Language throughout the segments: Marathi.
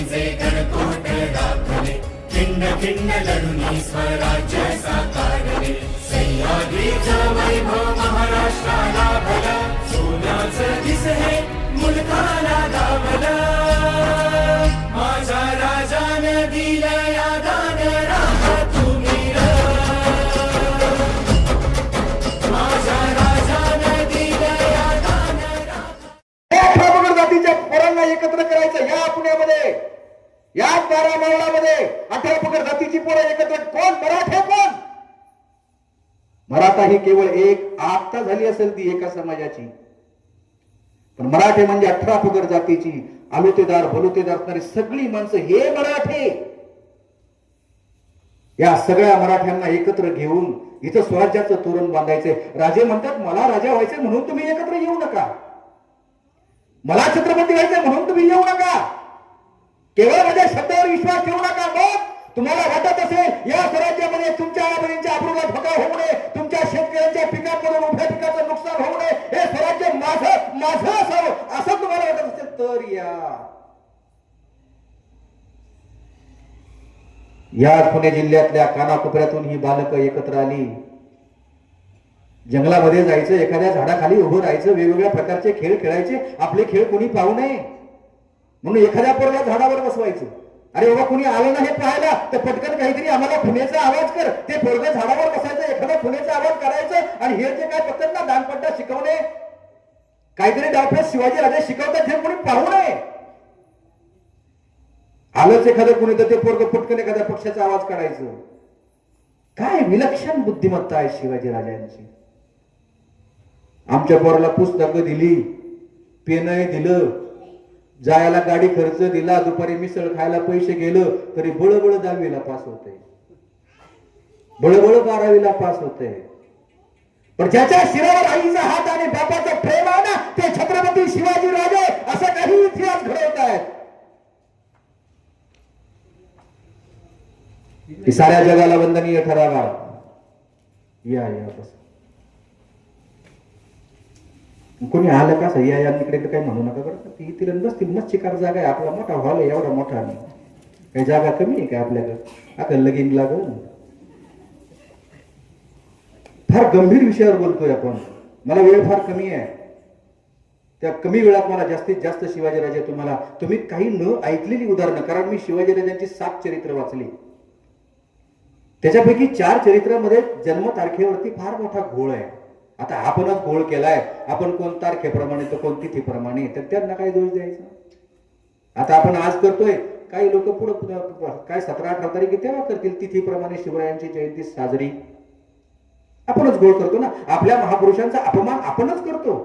जे गणकोट दाखले, खिंड खिंड लढुनी स्वराज्य साकारले. सह्याद्रीचं वैभव महाराष्ट्राला भलं, सोन्याचं दिस हे मुलखाला गावलं. माझ्या राजानं दिलं या दान राहा तुम्ही र. माझ्या राजानं दिलं या दान राहा. जातीच्या पोरांना एकत्र करायचं या पुण्यामध्ये, या बारामोहळामध्ये 18 पगड जातीची पोरं एकत्र. कोण मराठे? कोण मराठा? ही केवळ एक आता झाली असेल ती एका समाजाची, पण मराठे म्हणजे 18 पगड जातीची आलुतेदार बलुतेदार असणारी सगळी माणसं हे मराठे. या सगळ्या मराठ्यांना एकत्र घेऊन इथं स्वराज्याचं तोरण बांधायचंय. राजे म्हणतात मला राजा व्हायचंय म्हणून तुम्ही एकत्र येऊ नका, मला छत्रपती व्हायचंय म्हणून तुम्ही येऊ नका, केवळ माझ्या शब्दावर विश्वास ठेवू नका. मग तुम्हाला वाटत असेल या स्वराज्यामध्ये तुमच्या आईवडिलांच्या अब्रूला धोका होऊ नये, तुमच्या शेतकऱ्यांच्या पिकांमधून उभ्या पिकाचं नुकसान होऊ नये, हे स्वराज्य माझं असावं असं तुम्हाला वाटत असेल तर या पुणे जिल्ह्यातल्या कानाकोपऱ्यातून ही बालकं एकत्र आली. जंगलामध्ये जायचं, एखाद्या झाडाखाली उभं राहायचं, वेगवेगळ्या प्रकारचे खेळ खेळायचे. आपले खेळ कोणी पाहू नये म्हणून एखाद्या पोराला झाडावर बसवायचं. अरे बाबा कुणी आलं ना हे पाहायला तर पटकन काहीतरी आम्हाला खुनेचा आवाज कर. ते पोरगं झाडावर बसायचं, एखादा खुनेचा आवाज करायचं आणि हे जे काय बघतात ना दानपट्टा शिकवणे, काहीतरी डावपेच शिवाजी राजे शिकवतात हे कोणी पाहू नये. आलंच एखादं कुणी तर ते पोरगं पटकन एखाद्या पक्षाचा आवाज काढायचं. काय विलक्षण बुद्धिमत्ता आहे शिवाजी राजांची. आमच्या पोराला पुस्तकं दिली, पेनही दिलं, जायला गाडी खर्च दिला, दुपारी मिसळ खायला पैसे गेलं तरी बळबळ 10वीला पास होते, बळबळ 12वीला पास होते. पण ज्याच्या शिरावर आईचा हात आणि बापाचं प्रेम आहे ना ते छत्रपती शिवाजी राजे असं काही इतिहास घडवत आहेत. साऱ्या जगाला वंदनीय ठरावा. या बस कोणी आलं का सह्या या इकडे काही म्हणू नका बरं. ती तिरंदाज ती मच्छीकार जागा आहे, आपला मोठा हॉल आहे, एवढा मोठा नाही, काही जागा कमी आहे का आपल्याकडे? आता लगीन लागल. फार गंभीर विषयावर बोलतोय आपण, मला वेळ फार कमी आहे. त्या कमी वेळात मला जास्तीत जास्त शिवाजीराजे तुम्ही काही न ऐकलेली उदाहरणं, कारण मी शिवाजीराजांची 7 चरित्र वाचली, त्याच्यापैकी 4 चरित्रामध्ये जन्मतारखेवरती फार मोठा घोळ आहे. आता आपणच घोळ केलाय, आपण कोण तारखेप्रमाणे तर कोण तिथीप्रमाणे, तर त्यांना काय दोष द्यायचा? आता आपण आज करतोय, काही लोक पुढे काय 17-18 तारीख तेव्हा करतील तिथीप्रमाणे शिवरायांची जयंती साजरी. आपणच घोळ करतो ना, आपल्या महापुरुषांचा अपमान आपणच करतो.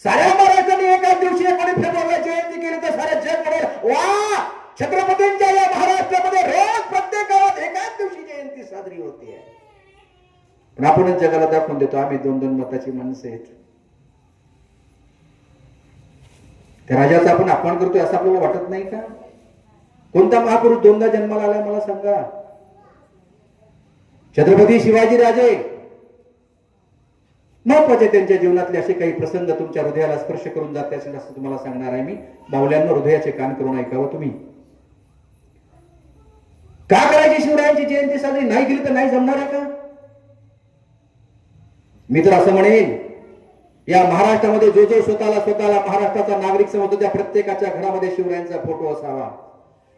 साऱ्या महाराजांनी एकाच दिवशी 19 फेब्रुवारीला जयंती केली तर साऱ्या जग म्हणेल वा, छत्रपतींच्या या महाराष्ट्रामध्ये रोज प्रत्येक गावात एकाच दिवशी जयंती साजरी होते. पण आपणच जगाला दाखवून देतो आम्ही 2-2 मताची माणसं आहेत. त्या राजाचा आपण अपमान करतोय असं आपल्याला वाटत नाही का? कोणता महापुरुष 2दा जन्माला आलाय मला सांगा? छत्रपती शिवाजी राजे. महत्वाचे त्यांच्या जीवनातले असे काही प्रसंग तुमच्या हृदयाला स्पर्श करून जाते असेल असं तुम्हाला सांगणार आहे मी. बावल्यांना हृदयाचे कान करून ऐकावं तुम्ही. का करायची शिवरायांची जयंती साजरी? नाही केली तर नाही जमणार आहे का? मी तर असं म्हणेन, या महाराष्ट्रामध्ये जो जो स्वतःला महाराष्ट्राचा नागरिक समजतो त्या प्रत्येकाच्या घरामध्ये शिवरायांचा फोटो असावा.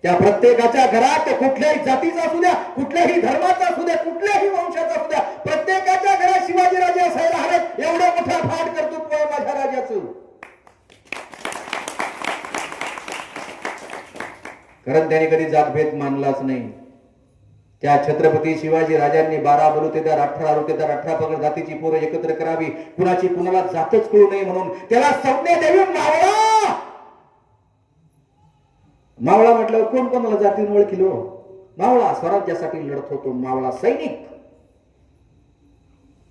त्या प्रत्येकाच्या घरात कुठल्याही जातीचा असू द्या, कुठल्याही धर्माचा असू द्या, कुठल्याही वंशाचा असू द्या, प्रत्येकाच्या घरात शिवाजीराजे असायला हवेत. एवढं मोठा फाट कर्तृत्व आहे माझ्या राजाचं. कारण त्याने कधी जातभेद मानलाच नाही. त्या छत्रपती शिवाजी राजांनी 12 बलुतेदार, 18 आलुतेदार, 18 पगड जातीची पोरं एकत्र करावी, कुणाची कुणाला जातच कळू नये म्हणून त्याला संज्ञा देवी मावळा. मावळा म्हटलं कोण कोणाला जातीनं ओळखील? मावळा स्वराज्यासाठी लढत होतो, मावळा सैनिक.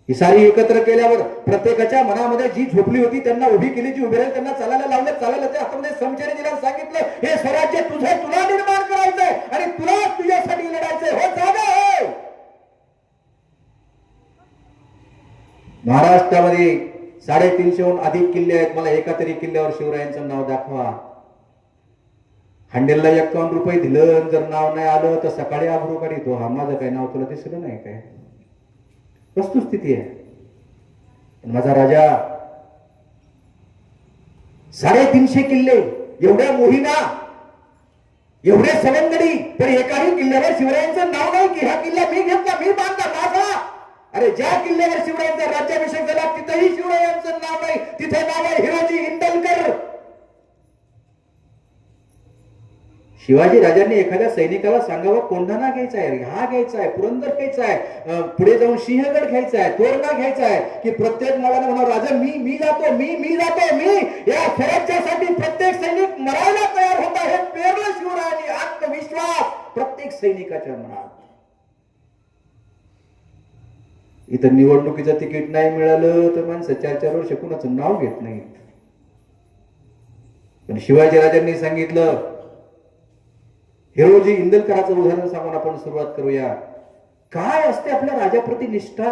ही सारी एकत्र केल्यावर प्रत्येकाच्या मनामध्ये जी झोपली होती त्यांना उभी केली, जी उभी राहिली त्यांना चालायला लावलं, चालायला त्या हातामध्ये समचेरी दिला, सांगितलं हे स्वराज्य तुला निर्माण करायचंय आणि तुला तुझ्यासाठी लढायचंय. हो जागा हो. महाराष्ट्रामध्ये 350हून अधिक किल्ले आहेत. मला एका तरी किल्ल्यावर शिवरायांचं नाव दाखवा. हंडेलला 51 रुपये दिलं आणि जर नाव नाही आलं तर सकाळी आबरू काढितो. हा माझं काय नाव तुला दिसलं नाही काय? वस्तुस्थिती आहे. माझा राजा 350 किल्ले, एवढ्या मोहिना, एवढे सवंगडी, तर एकाही किल्ल्यावर शिवरायांचं नाव नाही की हा किल्ला मी घेतला, मी बांधला, माझा. अरे ज्या किल्ल्यावर शिवरायांचा राज्याभिषेक झाला तिथेही शिवरायांचं नाव नाही. तिथे नाव आहे हिरोजी इंदलकर. शिवाजी राजांनी एखाद्या सैनिकाला सांगावं कोंढाणा घ्यायचा आहे, हा घ्यायचा आहे, पुरंदर घ्यायचा आहे, पुढे जाऊन सिंहगड घ्यायचा आहे, तोरणा घ्यायचा आहे, की प्रत्येक माळाने म्हणा राजा मी जातो, मी जातो, मी या स्वराज्यासाठी प्रत्येक सैनिक मरायला तयार होता. हे पेरलं शिवरायांनी आत्मविश्वास प्रत्येक सैनिकाच्या मनात. इथं निवडणुकीचं तिकीट नाही मिळालं तर माणसं 4-4 वर्ष कुणाचं नाव घेत नाही. पण शिवाजी राजांनी सांगितलं. हिरोजी इंदलकराचं उदाहरण सांगून आपण सुरुवात करूया. काय असते आपल्या राजाप्रती निष्ठा?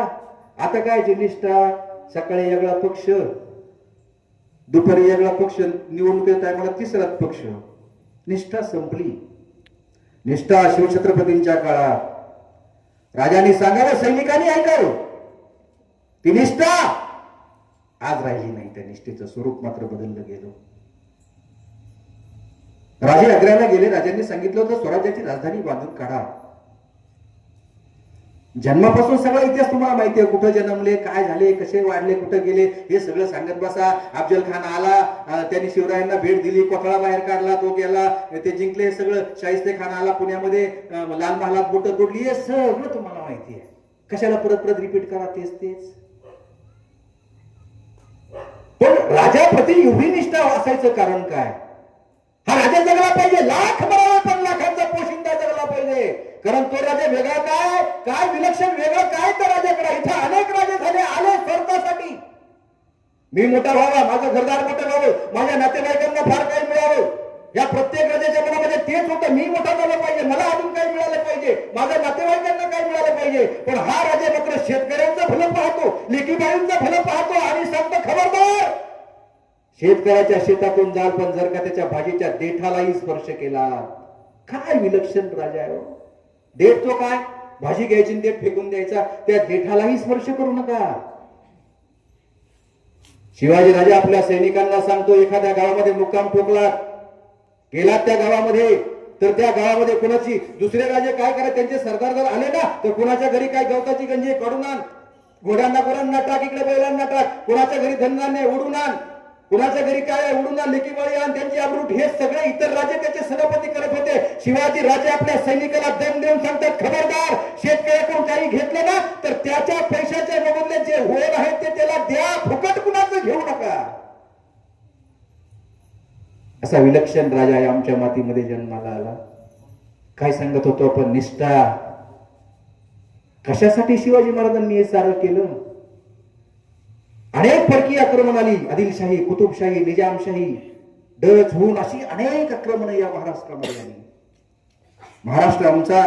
आता काय जी निष्ठा? सकाळी वेगळा पक्ष, दुपारी वेगळा पक्ष, निवडणुकीच्या टायमाला तिसराच पक्ष. निष्ठा संपली. निष्ठा शिवछत्रपतींच्या काळात राजांनी सांगावं, सैनिकांनी ऐकावं, ती निष्ठा आज राहिली नाही. त्या निष्ठेचं स्वरूप मात्र बदललं गेलं. राजे आग्र्याला गेले. राजांनी सांगितलं होतं स्वराज्याची राजधानी बांधून काढा. जन्मापासून सगळा इतिहास तुम्हाला माहिती आहे. कुठं जन्मले, काय झाले, कसे वाढले, कुठं गेले, हे सगळं सांगत बसा. अफजल खान आला, त्यांनी शिवरायांना भेट दिली, कोथळा बाहेर काढला, तो गेला, ते जिंकले. सगळं शाहिस्ते खान आला पुण्यामध्ये, लाल महालात बोटं तोडली, हे सगळं तुम्हाला माहिती आहे. कशाला परत परत रिपीट करा तेच. पण राजाप्रती एवढी निष्ठा असायचं कारण काय? हा राजा जगला पाहिजे, लाख मरावा पण लाखांचा पोशिंदा जगला पाहिजे. कारण तो राजा वेगळा काय विलक्षण वेगळं काय त्या राजाकडे. इथं अनेक राजे झाले, आले स्वार्थासाठी. मी मोठा व्हावा, माझं घरदार मोठं व्हावं, माझ्या नातेवाईकांना फार काही मिळावं, या प्रत्येक राजाच्या मनामध्ये तेच होतं. मी मोठा झाला पाहिजे, मला अजून काही मिळालं पाहिजे, माझ्या नातेवाईकांना काय मिळालं पाहिजे. पण हा राजा मात्र शेतकऱ्यांचं भलं पाहतो, लेकीबाईंचं भलं पाहतो आणि सांगतो खबरदार, शेतकऱ्याच्या शेतातून जाल पण जर का त्याच्या भाजीच्या देठालाही स्पर्श केला. काय विलक्षण राजा आहे. देठ तो काय, भाजी घ्यायची, देठ फेकून द्यायचा, त्या देठालाही स्पर्श करू नका. शिवाजी राजा आपल्या सैनिकांना सांगतो, एखाद्या गावामध्ये मुक्काम ठोकला, गेला त्या गावामध्ये, तर त्या गावामध्ये कोणाची, दुसरे राजे काय करा, त्यांचे सरदार जर आले ना तर कुणाच्या घरी काय गवताची गंजी काढून आण, घोड्यांना टाक, इकडे बैलांना टाक, कुणाच्या घरी धनधान्य उडून आण, कुणाच्या घरी काय उडून आण, लेकीबाळी आण, त्यांची आबरूट, हे सगळे इतर राजे त्याचे सेनापती करत होते. शिवाजी राजे आपल्या सैनिकाला दम देऊन सांगतात, खबरदार, शेतकऱ्याकडून काही घेतलं ना तर त्याच्या पैशाच्या मोबदल्यात जे होत आहेत ते त्याला द्या, फुकट कुणाचं घेऊ नका. असा विलक्षण राजा आहे आमच्या मातीमध्ये जन्माला आला. काय सांगत होतो आपण, निष्ठा. कशासाठी शिवाजी महाराजांनी हे सारं केलं? अनेक परकीय आक्रमण आली, आदिलशाही, कुतुबशाही, निजामशाही, डच, हुन, अशी अनेक आक्रमण या महाराष्ट्रामध्ये आली. महाराष्ट्र आमचा,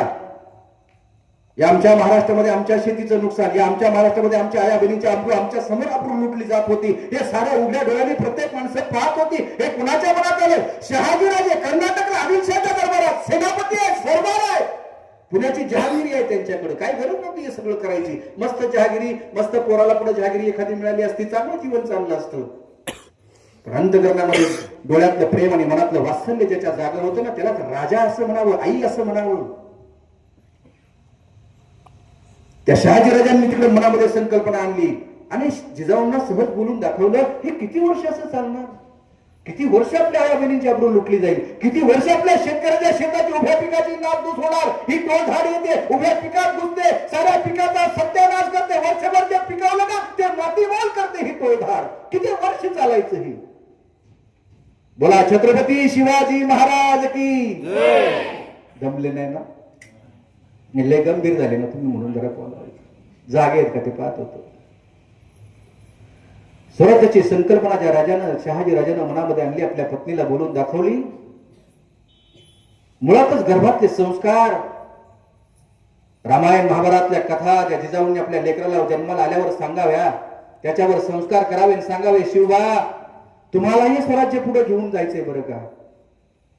या आमच्या महाराष्ट्रामध्ये आमच्या शेतीचं नुकसान, या आमच्या महाराष्ट्रामध्ये आमच्या आया बहिणीच्या आमच्या समोर आपण लुटली जात होती. हे साऱ्या उघड्या डोळ्यांनी प्रत्येक माणसं पाहत होती. हे कुणाच्या मनात आलं? शहाजीराजे कर्नाटकला आदिलशाहीच्या दरबारात सेनापती आहे, सरदार आहे, पुण्याची जहागिरी आहे त्यांच्याकडे. काय गरज नव्हती हे सगळं करायची. मस्त जहागिरी, मस्त पोराला पुढे जहागिरी एखादी मिळाली असती, चांगलं जीवन चाललं असतं. अंतकरणामध्ये डोळ्यातलं प्रेम आणि मनातलं वात्सल्य ज्याच्या जागर होतं ना, त्याला राजा असं म्हणावं, आई असं म्हणावं. त्या शहाजी राजांनी तिकडे मनामध्ये संकल्पना आणली आणि जिजाऊंना सहज बोलून दाखवलं. हे किती वर्ष असं चालणार? किती वर्ष आपल्या आया बहिणींची आबरू लुटली जाईल? किती वर्ष आपल्या शेतकऱ्याच्या शेताची उभ्या पिकाची नासधूस होणार? ही टोळधाड येते, उभ्या पिकात घुसते, साऱ्या पिकाचा सत्यानाश करते, वर्षभर जे पिकवलं ना ते मातीमोल करते. ही टोळधाड किती वर्ष चालायचं? ही बोला छत्रपती शिवाजी महाराज की दमले नाही ना? लय गंभीर झाले ना तुम्ही, म्हणून जरा जागे आहेत का ते पाहत होतो. स्वराज्याची संकल्पना ज्या राजानं, शहाजी राजानं मनामध्ये आणली, आपल्या पत्नीला बोलून दाखवली. मुळातच गर्भातले संस्कार, रामायण महाभारतातल्या कथा ज्या जिजाऊंनी आपल्या लेकराला जन्माला आल्यावर सांगाव्या, त्याच्यावर संस्कार करावे, सांगावे, शिवबा तुम्हालाही स्वराज्य पुढे घेऊन जायचंय बरं का.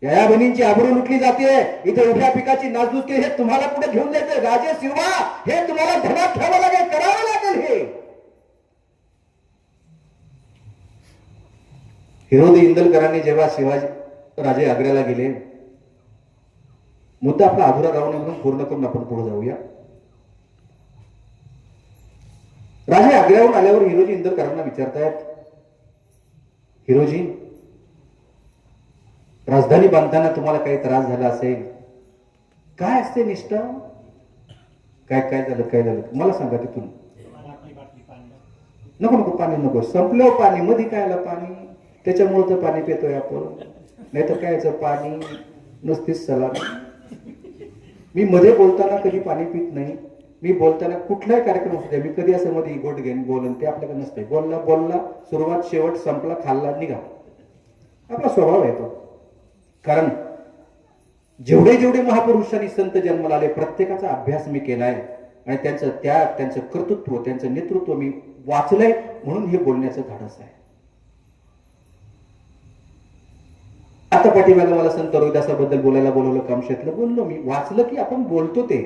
या बहिणींची आबरू लुटली जाते. इथे उभ्या पिकाची नासधूस केली. हे तुम्हाला कुठे घेऊन जायचं राजे शिवा? हे तुम्हाला धनात ठेवावं लागेल, करावं लागेल. हे हिरोदी इंदलकरांनी जेव्हा शिवाजी राजे आग्र्याला गेले, मुद्दा आपला अधुरा राहू नये म्हणून पूर्ण करून आपण पुढे जाऊया. राजे आग्र्याहून आल्यावर हिरोजी इंदलकरांना विचारतायत, हिरोजी, राजधानी बांधताना तुम्हाला काही त्रास झाला असेल, काय असते निष्ठा? काय काय झालं, काय झालं मला सांगा. तिथून नको नको पाणी नको, संपलं पाणी, मध्ये काय आलं पाणी, त्याच्यामुळे तर पाणी पितोय आपण, नाहीतर काय याचं पाणी नुसतीच सलामी. मी मध्ये बोलताना कधी पाणी पित नाही. मी बोलताना कुठलाही कार्यक्रम असू द्या, मी कधी असं मध्ये गोट घेऊन बोलन, ते आपल्याकडे नसते. बोलला बोलला, सुरुवात शेवट, संपला, खाल्ला, निघा, आपला स्वभाव आहे तो. कारण जेवढे जेवढे महापुरुषांनी संत जन्माला आले, प्रत्येकाचा अभ्यास मी केलाय आणि त्यांचं कर्तृत्व, त्यांचं नेतृत्व मी वाचलंय, म्हणून हे बोलण्याचं धाडस आहे. आता पाठीमागे मला संत रोहिदासाबद्दल बोलायला बोलवलं, कामशेतलं बोललो, मी वाचलं की आपण बोलतो ते.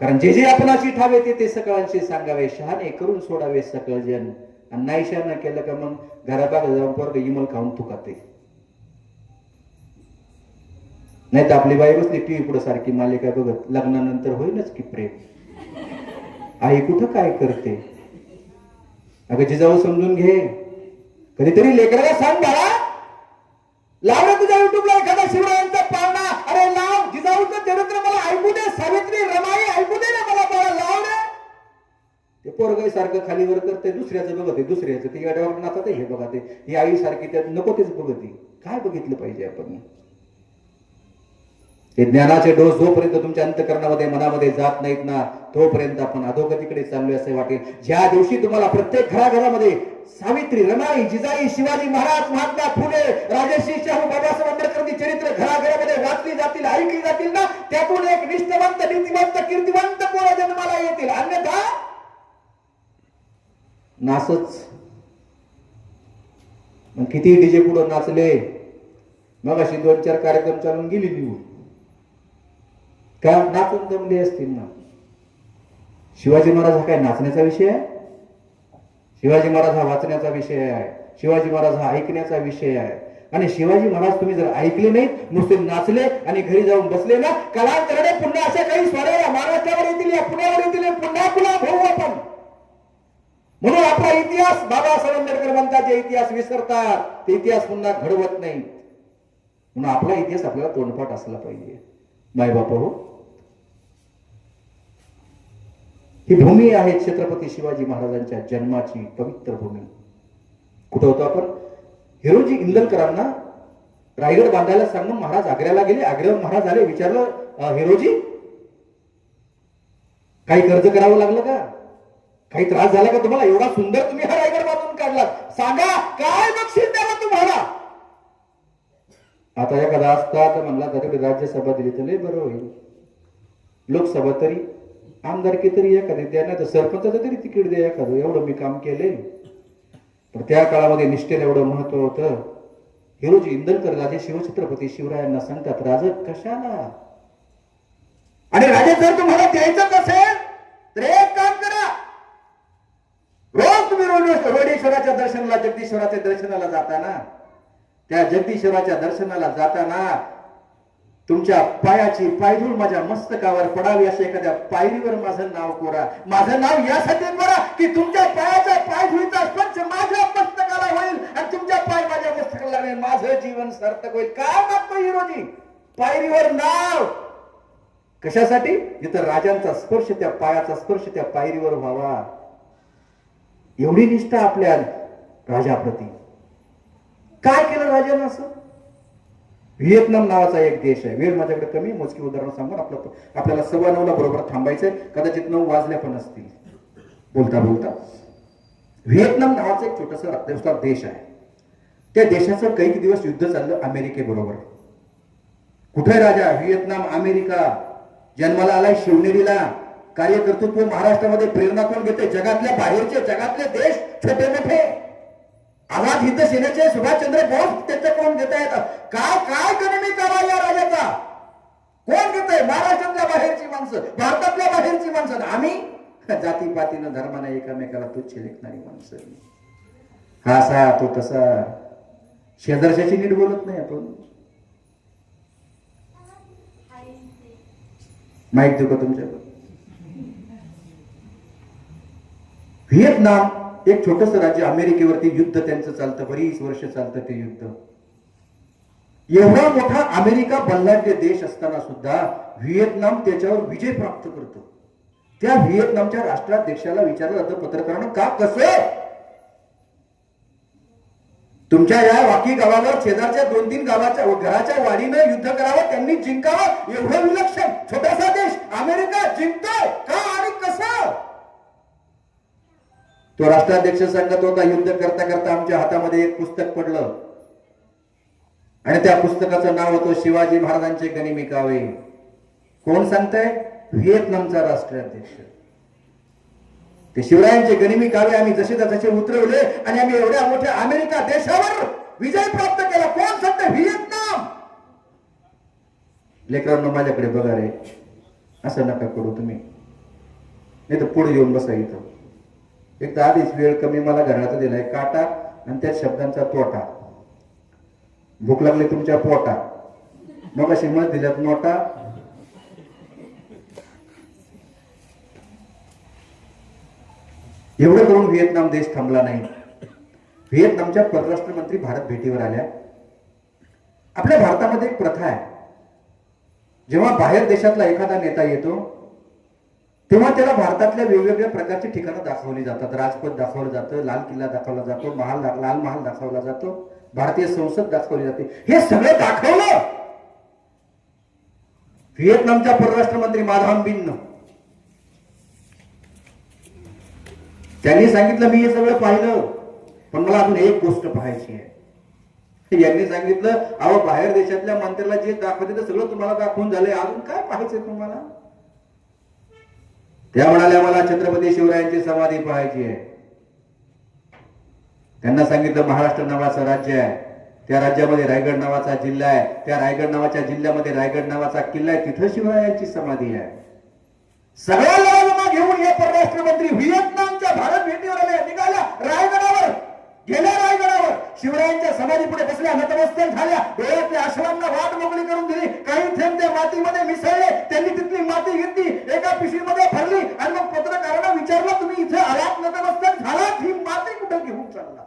कारण जे जे आपणाशी ठावे ते सकळांशी सांगावे, शहाणे करून सोडावे सकळ जन, आणि नाही शहाणा केलं का मग घराबाग जाऊन परत इमल खाऊन तुकाते. नाही तर आपली बाई बसली टीव्ही पुढे सारखी मालिका बघत, लग्नानंतर होईलच की प्रेम, आई कुठं काय करते. अगं जिजाऊ समजून घे, कधीतरी लेकराला सांग बाळा, लाव रे तुझ्या युट्यूबला एखादा शिवरायांचा पाळणा, अरे लाव, जिजाऊचं चरित्र मला ऐकू दे, सावित्री रमाई ऐकू दे ना मला बाळा, लाव रे. ते पोरग सारखं खालीवर करते, दुसऱ्याचं बघते, दुसऱ्याचं ते गाड्यावर नाचत, हे बघा ते, ही आई सारखी त्यात नको तेच बघते. काय बघितलं पाहिजे आपण? हे ज्ञानाचे डोस जोपर्यंत तुमच्या अंतकरणामध्ये, मनामध्ये जात नाहीत ना, तोपर्यंत आपण अधोगतीकडे चाललोय असे वाटेल. ज्या दिवशी तुम्हाला प्रत्येक घराघरामध्ये सावित्री, रमाई, जिजाई, शिवाजी महाराज, महात्मा फुले, राजर्षी शाहू, बाबासाहेब आंबेडकरांची चरित्र घराघरामध्ये वाचली जातील, ऐकली जातील ना, त्यातून एक निष्ठावंत, नीतिवंत, कीर्तिवंत पोरं जन्माला येतील. अन्यथा नासच. मग किती डीजे पुढे नाचले, मग अशी 2-4 कार्यक्रम चालून गेली निघून, का नाचून जमले असतील ना. शिवाजी महाराज हा काय नाचण्याचा विषय आहे? शिवाजी महाराज हा वाचण्याचा विषय आहे. शिवाजी महाराज हा ऐकण्याचा विषय आहे. आणि शिवाजी महाराज तुम्ही जर ऐकले नाही, नुसते नाचले आणि घरी जाऊन बसले ना, कालांतराने पुन्हा अशा काही स्वाऱ्या महाराष्ट्रावर येतील, या पुण्यावर येतील, पुन्हा पुन्हा भाऊ आपण. म्हणून आपला इतिहास, बाबासाहेब आंबेडकर म्हणतात, जे इतिहास विसरतात ते इतिहास पुन्हा घडवत नाही. म्हणून आपला इतिहास आपल्याला तोंडपाठ असला पाहिजे. मायबाप हो, ही भूमी आहे छत्रपती शिवाजी महाराजांच्या जन्माची पवित्र भूमी. कुठं होतो आपण? हिरोजी इंदलकरांना रायगड बांधायला सांगून महाराज आग्र्याला गेले. आग्र्यावर महाराज आले, विचारलं, हिरोजी काही कर्ज करावं लागलं का? काही त्रास झाला का तुम्हाला? एवढा सुंदर तुम्ही हा रायगड बांधून काढला, सांगा काय बक्षीस द्यावं तुम्हाला? आता एखादा असता तर म्हणला तरी राज्यसभा दिली तर लय बरं होईल, लोकसभा तरी, आमदारकी तरी एखादी द्या, नाही तर सरपंचाचं तरी तिकीट द्या एखादं, एवढं मी काम केले. पण त्या काळामध्ये निष्ठेला एवढं महत्व होतं. हिरोजी इंदलकर राजे शिवछत्रपती शिवरायांना सांगतात, राज कशाला? आणि राजे जर तुम्हाला द्यायचं नसेल तर एक काम करा, रोज तुम्ही रोडेश्वराच्या दर्शनाला, जगदीश्वराच्या दर्शनाला जाताना, त्या जगदीश्वराच्या दर्शनाला जाताना तुमच्या पायाची पायधूळ माझ्या मस्तकावर पडावी, अशा एखाद्या पायरीवर माझं नाव कोरा. माझं नाव यासाठी कोरा की तुमच्या पायाच्या पायधुळीचा स्पर्श माझ्या मस्तकाला होईल आणि तुमच्या पाय माझ्या मस्तकाला लागेल, माझं जीवन सार्थक होईल. काय मागतो हिरोजी? पायरीवर नाव. कशासाठी? जिथं राजांचा स्पर्श, त्या पायाचा स्पर्श त्या पायरीवर व्हावा. एवढी निष्ठा आपल्या राजाप्रती. काय केलं राजानं असं? व्हिएतनाम नावाचा एक देश आहे. वेळ माझ्याकडे कमी, मोजकी उदाहरण सांगून आपल्याला 9:15 बरोबर थांबायचंय. कदाचित 9 वाजल्या पण असतील बोलता बोलता. व्हिएतनाम नावाचा एक छोटासा देश आहे. त्या देशाचं काही दिवस युद्ध चाललं अमेरिकेबरोबर. कुठे राजा? Vietnam, America. जन्माला आलाय शिवनेरीला. कार्यकर्तृत्व महाराष्ट्रामध्ये प्रेरणा कोण घेते? जगातल्या बाहेरचे, जगातले देश छोटे मोठे. आझाद हिंद सेनेचे सुभाषचंद्र बोस त्यांच्याकडून घेता येतात. काय काय गनिमी काढा या राजाचा? कोण घेत आहे? महाराष्ट्रातल्या बाहेरची माणसं, भारतातल्या बाहेरची माणसं. आम्ही जातीपातीनं धर्मानं एकामेकाला तुच्छ लेखणारी माणसं. हा असा तो तसा, शेजारच्याची नीट बोलत नाही आपण. माहित देऊ का तुमच्याकडे? व्हिएतनाम एक छोटस राज्य, अमेरिकेवरती युद्ध त्यांचं चालतं, बरीच वर्ष चालतं ते युद्ध. एवढा मोठा अमेरिका बलाढ्य देश असताना सुद्धा व्हिएतनाम त्याच्यावर विजय प्राप्त करतो. त्या व्हिएतनामच्या राष्ट्राध्यक्षाला विचारलं जातं पत्रकारांना, का कसं तुमच्या या वाकी गावावर शेजारच्या 2-3 गावाच्या घराच्या वाडीनं युद्ध करावं, त्यांनी जिंकावं, एवढं विलक्षण छोटासा देश अमेरिका जिंकतोय का आणि कसं? तो राष्ट्राध्यक्ष सांगत होता, युद्ध करता करता आमच्या हातामध्ये एक पुस्तक पडलं आणि त्या पुस्तकाचं नाव होतं शिवाजी महाराजांचे गनिमी कावे. कोण सांगताय? व्हिएतनामचा राष्ट्राध्यक्ष. ते शिवरायांचे गनिमी कावे आम्ही जसे तसे उतरवले आणि आम्ही एवढ्या मोठ्या अमेरिका देशावर विजय प्राप्त केला. कोण सांगतंय? व्हिएतनाम. लेकरांना माझ्याकडे बघा रे, असं नका करू तुम्ही, नाही तर पुढे येऊन बसा इथं. एक तर आधीच वेळ कमी, मला घराचा दिलाय काटा आणि त्या शब्दांचा तोटा. भूक लागली तुमच्या पोटा, मग अशी मत दिल्यात नोटा. एवढं करून व्हिएतनाम देश थांबला नाही. व्हिएतनामच्या परराष्ट्र मंत्री भारत भेटीवर आल्या. आपल्या भारतामध्ये एक प्रथा आहे, जेव्हा बाहेर देशातला एखादा नेता येतो तेव्हा त्याला भारतातल्या वेगवेगळ्या प्रकारची ठिकाणं दाखवली जातात. राजपथ दाखवलं जातं, लाल किल्ला दाखवला जातो, लाल महाल दाखवला जातो, भारतीय संसद दाखवली जाते. हे सगळं दाखवलं व्हिएतनामच्या परराष्ट्र मंत्री माधाम बिननं. त्यांनी सांगितलं, मी हे सगळं पाहिलं, पण मला अजून एक गोष्ट पाहायची आहे. यांनी सांगितलं, अहो बाहेर देशातल्या मंत्र्याला जे दाखवते ते सगळं तुम्हाला दाखवून झालंय, अजून काय पाहायचंय तुम्हाला? त्या म्हणाल्या, मला छत्रपती शिवरायांची समाधी पाहायची आहे. त्यांना सांगितलं, महाराष्ट्र नावाचं राज्य आहे, त्या राज्यामध्ये रायगड नावाचा जिल्हा आहे, त्या रायगड नावाच्या जिल्ह्यामध्ये रायगड नावाचा किल्ला आहे, तिथं शिवरायांची समाधी आहे. सगळ्या लढाईला घेऊन हे परराष्ट्र मंत्री व्हिएतनामच्या भारत भेटीवर आले. निघाल्या रायगडावर, गेल्या रायगडावर, शिवरायांच्या समाधी पुढे बसल्या, नतमस्तक झाल्या, डोळ्यातल्या अश्वांना वाट मोकळी करून दिली. काही थेंब त्या मातीमध्ये मिसळले, त्यांनी तिथली माती घेतली, एका पिशवीमध्ये भरली आणि मग पत्रकारांना विचारलं, तुम्ही इथे आलात, नतमस्तक झालात, ही माती कुठे घेऊन चालला?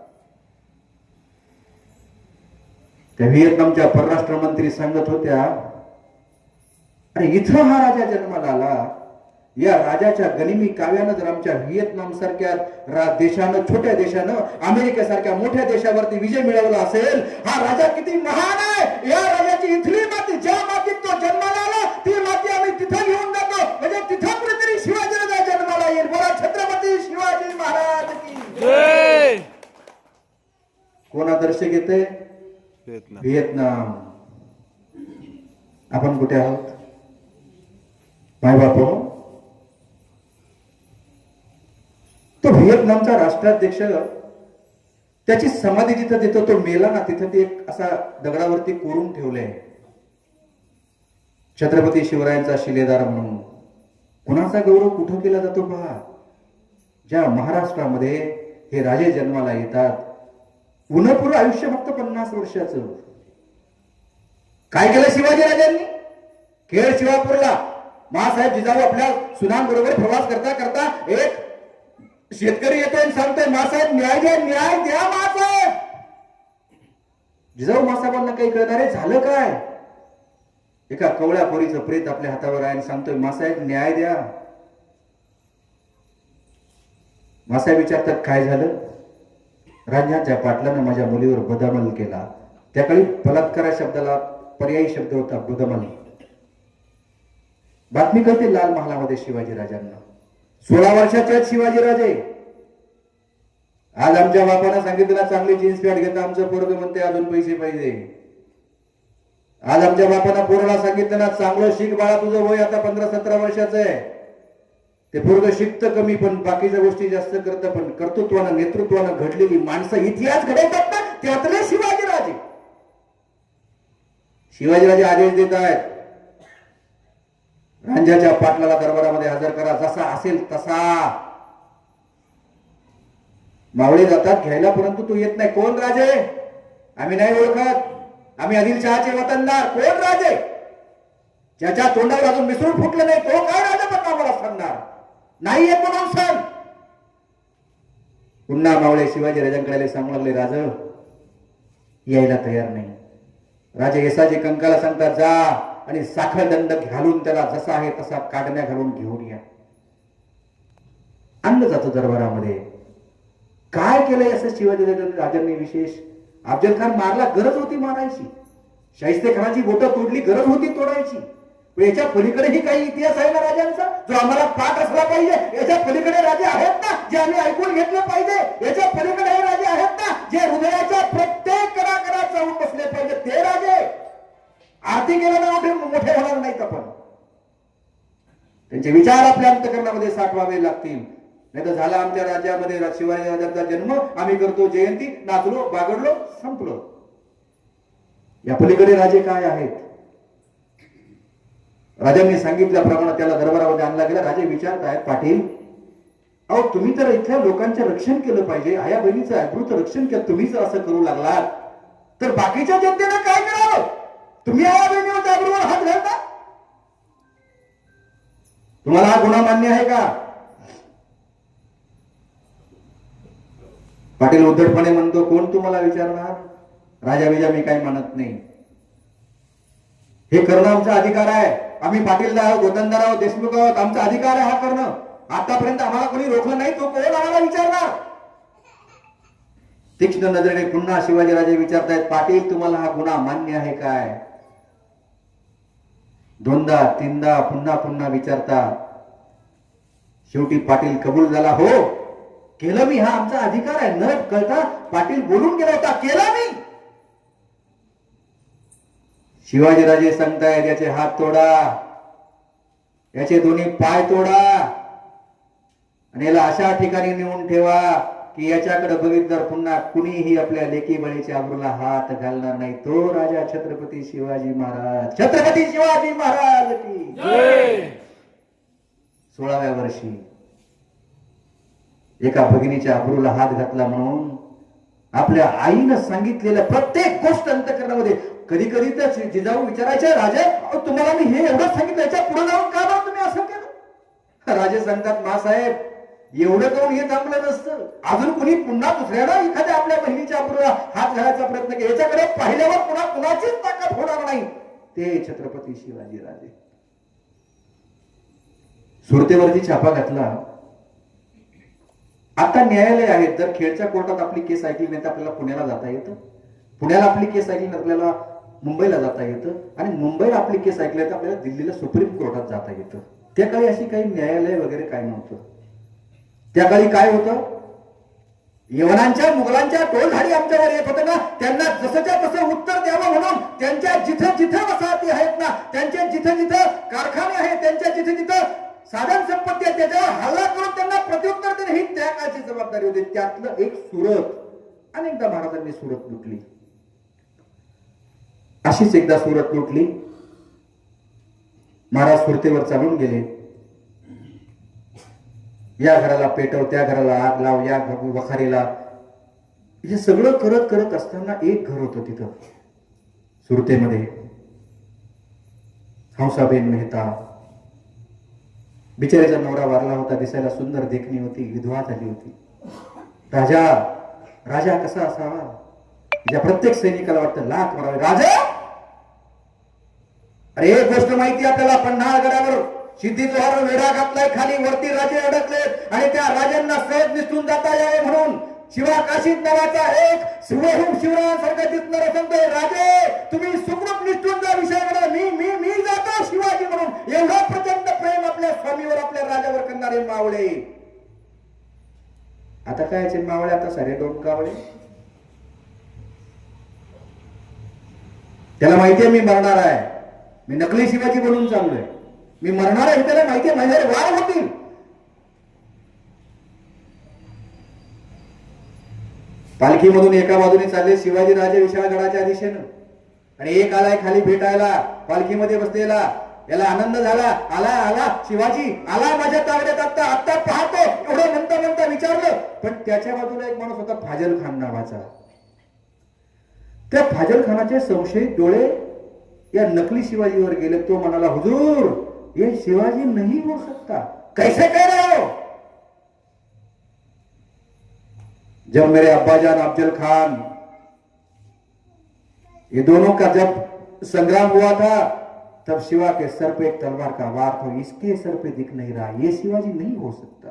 त्या व्हिएतनामच्या परराष्ट्र मंत्री सांगत होत्या, अरे इथं हा राजा जन्माला आला, या राजाच्या गनिमी काव्यानं जर आमच्या व्हिएतनाम सारख्या देशानं, छोट्या देशानं अमेरिकेसारख्या मोठ्या देशावरती विजय मिळवला असेल, हा राजा किती महान आहे. या राजाची इथली माती, ज्या मातीत तो जन्माला आला, ती माती आम्ही तिथं घेऊन जातो, म्हणजे तिथं कुठेतरी शिवाजी राजा जन्माला येईल. बोला छत्रपती शिवाजी महाराज की जय. कोण आदर्श घेते? व्हिएतनाम. आपण कुठे आहोत? माय बाप, तो व्हिएतनामचा राष्ट्राध्यक्ष त्याची समाधी जिथं देतो, तो मेला ना, तिथं ते एक असा दगडावरती कोरून ठेवले, छत्रपती शिवरायांचा शिलेदार म्हणून. कुणाचा गौरव कुठं केला जातो पहा. ज्या महाराष्ट्रामध्ये हे राजे जन्माला येतात, उन्हपूर आयुष्य फक्त 50 वर्षाचं. काय केलं शिवाजी राजांनी? खेळ शिवापूरला महासाहेब जिजाऊ आपल्या सुनांबरोबर प्रवास करता करता एक शेतकरी येतोय आणि सांगतोय, मासाहेब न्याय द्या, न्याय द्या मासाहेब. जिजाऊ मासाहेबांना काही कळत, अरे झालं काय? एका कवळ्या पोरीचं प्रेत आपल्या हातावर आहे आणि सांगतोय, मासाहेब न्याय द्या. मासाहेब विचारतात, काय झालं? राज्याच्या पाटलानं माझ्या मुलीवर बदमल केला. त्या काळी बलात्कार शब्दाला पर्यायी शब्द होता बदमल. बातमी कळते लाल महालामध्ये शिवाजी राजांना. 16 वर्षाचे आहेत शिवाजी राजे. आज आमच्या बापानं सांगितलं, चांगली जीन्स पॅन्ट घेता आमचं पोरगं म्हणते अजून पैसे पाहिजे. आज आमच्या बापानं पोराला सांगितलं ना, चांगलं शिक बाळा, तुझं वय आता 15-17 वर्षाचं आहे, ते पोरग शिकतं कमी पण बाकीच्या गोष्टी जास्त करतं, पण कर्तृत्वानं नेतृत्वानं घडलेली माणसं इतिहास घडवतात ना, त्यातले शिवाजीराजे. शिवाजीराजे आदेश देत आहेत, रांझ्याच्या पाटलाला दरबारामध्ये हजर करा, जसा असेल तसा. मावळे जातात घ्यायला, परंतु तू येत नाही. कोण राजे? आम्ही नाही ओळखत, आम्ही आदिलशहाचे वतनदार. कोण राजे? ज्याच्या तोंडावर अजून मिसळून फुटलं नाही तो काय राजापत्ता आम्हाला सांगणार? नाही येत म्हणून सांग. पुन्हा मावळे शिवाजी राजांकडे सांगू लागले, राज यायला तयार नाही. राजे येसाजी कंकाला सांगतात, जा आणि साखर दंड घालून त्याला जसा आहे तसा काढण्या घालून घेऊन या. आणलं जातं दरबारामध्ये. काय केलंय असं शिवाजी राजांनी विशेष? अफजल खान मारला, गरज होती मारायची. शाहिस्ते खानाची बोटं तोडली, गरज होती तोडायची. पण याच्या पलीकडेही काही इतिहास आहे ना राजांचा, जो आम्हाला पाठ असला पाहिजे. याच्या पलीकडे राजे आहेत ना जे आम्ही ऐकून घेतले पाहिजे. याच्या पलीकडे हे राजे आहेत ना जे हृदयाच्या प्रत्येक कणाकणात जाऊन बसले पाहिजे. ते राजे आरती केल्याने मोठे होणार नाहीत. आपण त्यांचे विचार आपल्या अंतकरणामध्ये साठवावे लागतील. नाही तर झाला आमच्या राज्यामध्ये शिवाजी राजांचा जन्म, आम्ही करतो जयंती, नाचलो बागडलो, संपलो. या पलीकडे राजे काय आहेत? राजांनी सांगितल्याप्रमाणे त्याला दरबारामध्ये आणला गेला. राजे विचारत आहेत, पाटील अहो तुम्ही तर इथल्या लोकांचं रक्षण केलं पाहिजे, आया बहिणीचं अब्रूचं रक्षण केलं. तुम्ही जर असं करू लागलात तर बाकीच्या जनतेने काय करावं? तुम्ही आया बहिणीवर अब्रूवर हात घालता? तुम्हाला हा गुन्हा मान्य आहे का? पाटील उद्धटपणे म्हणतो, कोण तुम्हाला विचारणार? राजा विजा मी काही म्हणत नाही. हे करणं आमचा अधिकार आहे. आम्ही पाटील आहोत, वतनदार आहोत, देशमुख आहोत. आमचा अधिकार आहे हा करणं. आतापर्यंत आम्हाला कोणी रोखलं नाही, तो कोण आम्हाला विचारणार? तीक्ष्ण नजरेने पुन्हा शिवाजीराजे विचारतायत, पाटील तुम्हाला हा गुन्हा मान्य आहे काय? दोनदा तीनदा पुन्हा पुन्हा विचारता. शेवटी पाटील कबूल झाला, हो केलं मी, हा आमचा अधिकार आहे. न कळता पाटील बोलून गेला होता, केला मी. शिवाजीराजे सांगतायत, याचे हात तोडा, याचे दोन्ही पाय तोडा आणि याला अशा ठिकाणी नेऊन ठेवा की याच्याकडे बघितल्यावर पुन्हा कुणीही आपल्या लेकी बळीच्या आबरूला हात घालणार नाही. तो राजा छत्रपती शिवाजी महाराज. छत्रपती शिवाजी महाराज की जय. 16व्या वर्षी एका भगिनीच्या आबरूला हात घातला म्हणून आपल्या आईनं सांगितलेल्या प्रत्येक गोष्ट अंतकरणामध्ये. कधी कधी तर जिजाऊ विचारायचे, राजे तुम्हाला मी हे एवढं सांगितलं, याच्या पुढे जाऊन का बरं तुम्ही असं केलं? राजे सांगतात, मासाहेब एवढं करून हे थांबलं नसतं. अजून कुणी पुन्हा दुसऱ्याला एखाद्या आपल्या बहिणीच्या आबरूला हात घालायचा प्रयत्न केला, याच्याकडे पाहिल्यावर पुन्हा कुणाचीच ताकद होणार नाही. ते छत्रपती शिवाजी राजे. सुरतेवरती छापा घातला. आता न्यायालय आहेत. जर खेडच्या कोर्टात आपली केस ऐकली नाही तर आपल्याला पुण्याला जाता येतं. पुण्याला आपली केस ऐकली नाही आपल्याला मुंबईला जाता येतं. आणि मुंबईला आपली केस ऐकली तर आपल्याला दिल्लीला सुप्रीम कोर्टात जाता येतं. त्या काळी अशी काही न्यायालय वगैरे काय नव्हतं. त्या काळी काय होतं? यवनांच्या मुघलांच्या टोळधाडी आमच्यावर येत होते ना, त्यांना जसंच्या तसं उत्तर द्यावं म्हणून त्यांच्या जिथं जिथं वसाहती आहेत ना, त्यांच्या जिथं जिथं कारखाने आहेत, त्यांच्या जिथं जिथं साधन संपत्ती आहे, त्याच्यावर हल्ला करून त्यांना प्रत्युत्तर देणे ही त्या काळची जबाबदारी होती. त्यातलं एक सुरत. अनेकदा महाराजांनी सुरत लुटली. अशीच एकदा सुरत लुटली. महाराज सुरतेवर चालून गेले. या घराला पेटव, त्या घराला आग लाव, या वखारीला. हे सगळं करत करत असताना एक घर होतं तिथं सुरतेमध्ये. हंसाबेन मेहता. बिचारीचा नवरा वारला होता. दिसायला सुंदर देखणी होती, विधवा झाली होती. राजा कसा असावा? ज्या प्रत्येक सैनिकाला वाटतं लाख मारावे. राजा, अरे एक गोष्ट माहिती आपल्याला, पन्हाळगडावर सिद्धी जोहर वेढा घातलाय, खाली वरती राजे अडकलेत आणि त्या राजांना सहज निसटून जाता यावे म्हणून शिवाकाशीत नावाचा एक शिवरायांसारखा दिसणारा सांगतोय, राजे तुम्ही सुखरूप निसटून जा विषयाकडे, मी जातो शिवाजी म्हणून. एवढा प्रचंड प्रेम आपल्या स्वामीवर, आपल्या राजावर करणारे मावळे. आता काय मावळे? आता सारे दोन कावळे. त्याला माहितीये मी मरणार आहे, मी नकली शिवाजी बनून चाललोय, मी मरणार आहे, त्याला माहितीये माझ्यावर वार होतील. पालखीमधून एका बाजूने चालले शिवाजी राजे विशाळगडाच्या दिशेनं, आणि एक आलाय खाली भेटायला पालखीमध्ये बसलेला. याला आनंद झाला, आला आला शिवाजी आला माझ्या तावड्यात, आता आता पाहतो एवढं म्हणता म्हणता विचारलं. पण त्याच्या बाजूला एक माणूस होता फाजल खान नावाचा. त्या फाजल खानाचे संशयित डोळे या नकली शिवाजीवर गेले. तो म्हणाला, हुजूर ये शिवाजी नहीं हो सकता. कैसे कह रहे हो? जब मेरे अब्बाजान अफजल खान ये दोनों का जब संग्राम हुआ था तब शिवा के सर पे एक तलवार का वार था, इसके सर पे दिख नहीं रहा, ये शिवाजी नहीं हो सकता.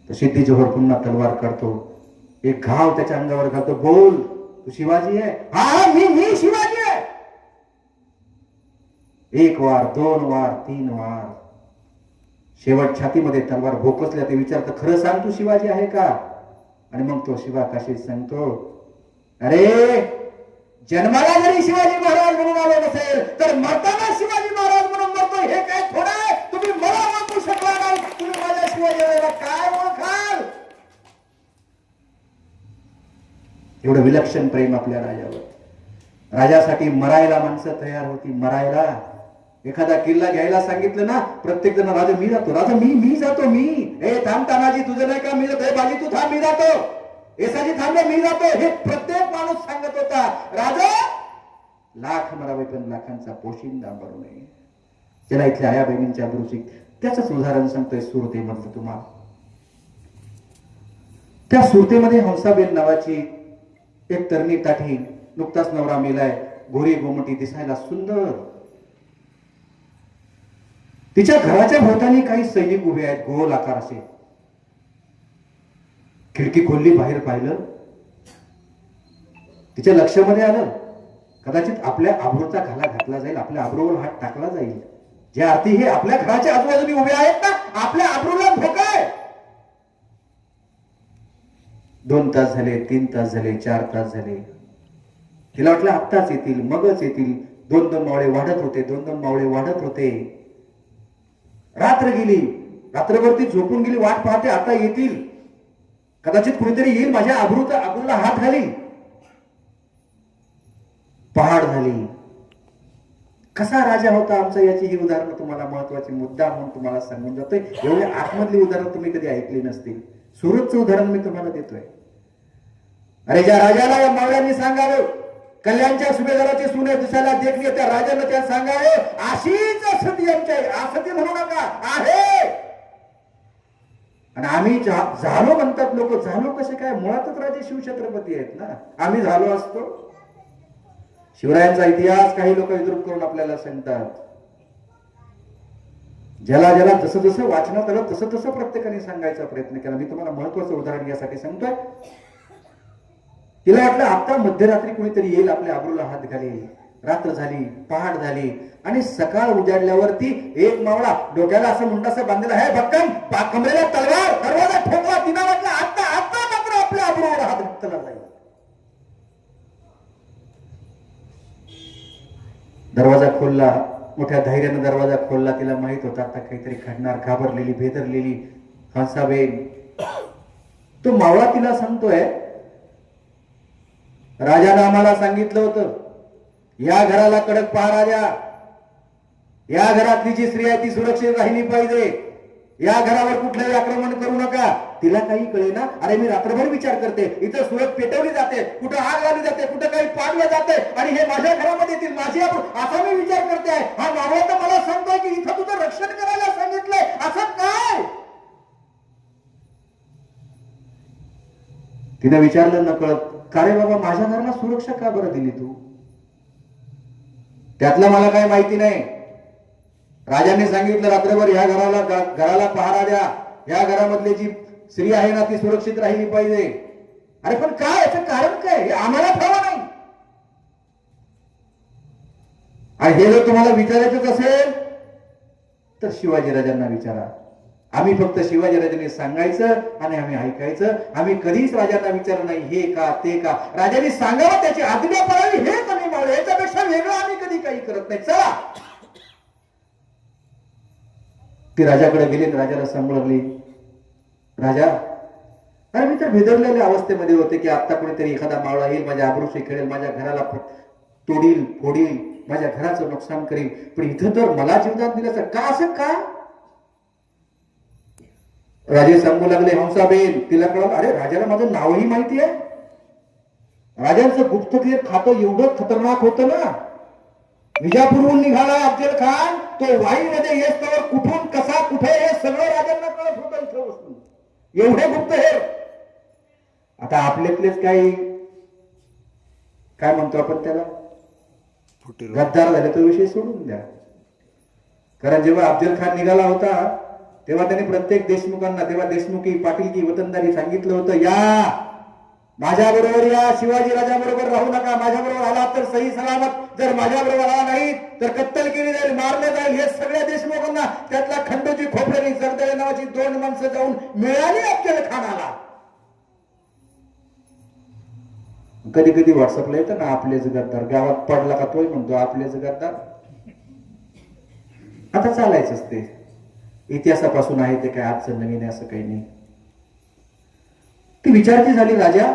तो सिद्धी जोहर पुन्हा तलवार करतो, एक घाव त्याच्या अंगावर घालतो. बोल तू शिवाजी आहे? हा मी शिवाजी आहे. एक वार, दोन वार, तीन वार, शेवट छातीमध्ये तलवार भोकसल्या. ते विचारतं, खरं सांग तू शिवाजी आहे का? आणि मग तो शिवा काशीत सांगतो, अरे जन्माला जरी शिवाजी महाराज म्हणून आलो नसेल तर मरताना शिवाजी महाराज म्हणून मरतो. हे काय थोडं आहे? तुम्ही मला ओळखू शकला नाही, तुम्ही माझ्या शिवाजीला काय ओळखाल? एवढं विलक्षण प्रेम आपल्या राजावर. राजासाठी मरायला माणसं तयार होती, मरायला. एखादा किल्ला घ्यायला सांगितलं ना, प्रत्येक जण राजा मी जातो, राजा मी जातो, मी हे थांब तानाजी तुझं नाही का, मी जातो, हे बाजी तू थांब मी जातो, एसाजी थांबले मी जातो, हे प्रत्येक माणूस सांगत होता. राजा लाख मरावे पण लाखांचा पोशिंदा मरू नये. त्याला इथल्या आया बहिणींच्या अब्रूची त्याच उदाहरण सांगतोय सुरतेमधलं तुम्हाला. त्या सुरतेमध्ये हंसाबेन नावाची एक तरणी ताठी, नुकताच नवरा मेलाय, गोरी गोमटी, दिसायला सुंदर. तिच्या घराच्या भोवताली काही सैनिक उभे आहेत, गोल आकार असे. खिडकी खोलली, बाहेर पाहिलं, तिच्या लक्षामध्ये आलं कदाचित आपल्या आबरूचा घाला घातला जाईल, आपल्या आबरूवर हात टाकला जाईल. जे अर्थी हे आपल्या घराच्या आजूबाजूने उभे आहेत ना, आपल्या आबरूला धोका आहे. 2 तास झाले, 3 तास झाले, 4 तास झाले. तिला वाटलं आत्ताच येतील, मगच येतील. 2-2 मावळे वाढत होते, 2-2 मावळे वाढत होते. रात्र गेली, रात्रभर झोपून गेली, वाट पाहते आता येतील, कदाचित कुणीतरी येईल, माझ्या आबरूला हात घालील. पहाड झाली. कसा राजा होता आमचा, याची ही उदाहरणं तुम्हाला महत्वाची मुद्दा म्हणून तुम्हाला सांगून जातोय. एवढे आतमधली उदाहरणं तुम्ही कधी ऐकली नसतील. सुरतचं उदाहरण मी तुम्हाला देतोय. अरे ज्या राजाला या मावळ्यांनी सांगावं कल्याणच्या सुभेदाराची सुने दिसायला देखली, त्या राजानं त्या सांगावे अशीच असती आमच्या, असती म्हणू नका, आहे. आणि आम्ही झालो म्हणतात लोक. झालो कसे काय? मुळातच राजे शिवछत्रपती आहेत ना. आम्ही झालो असतो. शिवरायांचा इतिहास काही लोक विद्रूप करून आपल्याला सांगतात. ज्याला ज्याला जसं जसं वाचनात आलं तसं तसं प्रत्येकाने सांगायचा प्रयत्न केला. मी तुम्हाला महत्वाचं उदाहरण यासाठी सांगतोय. तिला वाटलं आता मध्यरात्री कोणीतरी येईल, आपल्या आबरूला हात घालेल. रात्र झाली, पहाट झाली, आणि सकाळ उजाडल्यावरती एक मावळा डोक्याला असं मुंडासा बांधलेला आहे, भक्कम कमरेला तलवार, दरवाजा ठोकला. तिला वाटलं आता आता मात्र आपल्या आबरूवर हात घातला जाईल. दरवाजा खोलला, मोठ्या धैर्यानं दरवाजा खोलला. तिला माहित होता आता काहीतरी घडणार. घाबरलेली, भेदरलेली हंसाबेन. तो मावळा तिला सांगतोय, राजानं आम्हाला सांगितलं होतं या घराला कडक पहारा द्या, या घरातली जी स्त्री आहे ती सुरक्षित राहिली पाहिजे, या घरावर कुठलंही आक्रमण करू नका. तिला काही कळे ना. अरे मी रात्रभर विचार करते, इथं सुरत पेटवली जाते, कुठं आग लावली जाते, कुठं काही पाडलं जाते, आणि हे माझ्या घरामध्ये येतील, माझी असा मी विचार करते आहे. हा मावळा तर मला सांगतोय की इथं तुझं रक्षण करायला सांगितलंय, असं काय? तिने विचारलं नकळत, का रे बाबा माझ्या घराला सुरक्षा का बरं दिली तू? त्यातलं मला काय माहिती नाही. राजांनी सांगितलं रात्रभर ह्या घराला पहारा द्या, या घरामधली जी स्त्री आहे ना ती सुरक्षित राहिली पाहिजे. अरे पण काय, याचं कारण काय हे आम्हाला ठावा नाही. आणि हे जर तुम्हाला विचारायचंच असेल तर शिवाजी राजांना विचारा. आम्ही फक्त शिवाजी राजांनी सांगायचं आणि आम्ही ऐकायचं. आम्ही कधीच राजांना विचारलं नाही हे का ते का. राजांनी सांगावं, त्याची आज्ञा पाळावी, हेच आम्ही मावळे. याच्यापेक्षा वेगळं आम्ही कधी काही करत नाही. चला. ती राजाकडे गेली, राजाला सांभाळली. राजा तर भेदरलेल्या अवस्थेमध्ये होते की आता कोणीतरी एखादा मावळा येईल, माझ्या आबरूशी खेळेल, माझ्या घराला तोडील फोडील, माझ्या घराचं नुकसान करील. पण इथं तर मला जीवदान दिलं का? असं का? राजे सांगू लागले, हंसाबेन. तिला कळलं, अरे राजाला माझं नावही माहिती आहे. राजांचं गुप्तहेर खातं एवढं खतरनाक होतं ना. विजापूरहून निघाला अफजल खान, तो वाईमध्ये येस्तवर कुठून कसा कुठे हे सगळं राजांना कळत होतं इथं बसून. एवढे गुप्तहेर. आता आपल्यातलेच काही काय म्हणतो आपण त्याला, गद्दार झाले तो विषय सोडून द्या. कारण जेव्हा अफजल खान निघाला होता तेव्हा त्याने प्रत्येक देशमुखांना, तेव्हा देशमुखी पाटीलकी वतनदारी सांगितलं होतं, या माझ्या बरोबर या, शिवाजी राजा बरोबर राहू नका, माझ्या बरोबर आला तर सही सलामत, जर माझ्या बरोबर आला नाही तर कत्तल केली जाईल, मारले जाईल. हे सगळ्या देशमुखांना, त्यातला खंडोजी खोपडेनी जगदळे नावाची 2 माणसं जाऊन मिळाली अफजल खानाला. कधी कधी व्हॉट्सअपला येतं ना, आपलेच गद्दार, गावात पडला का तोय म्हणतो आपलेच गद्दार. आता चालायचंच ते, इतिहासापासून आहे ते, काय आजचं नवीन आहे असं काही नाही. ती विचारती झाली राजा,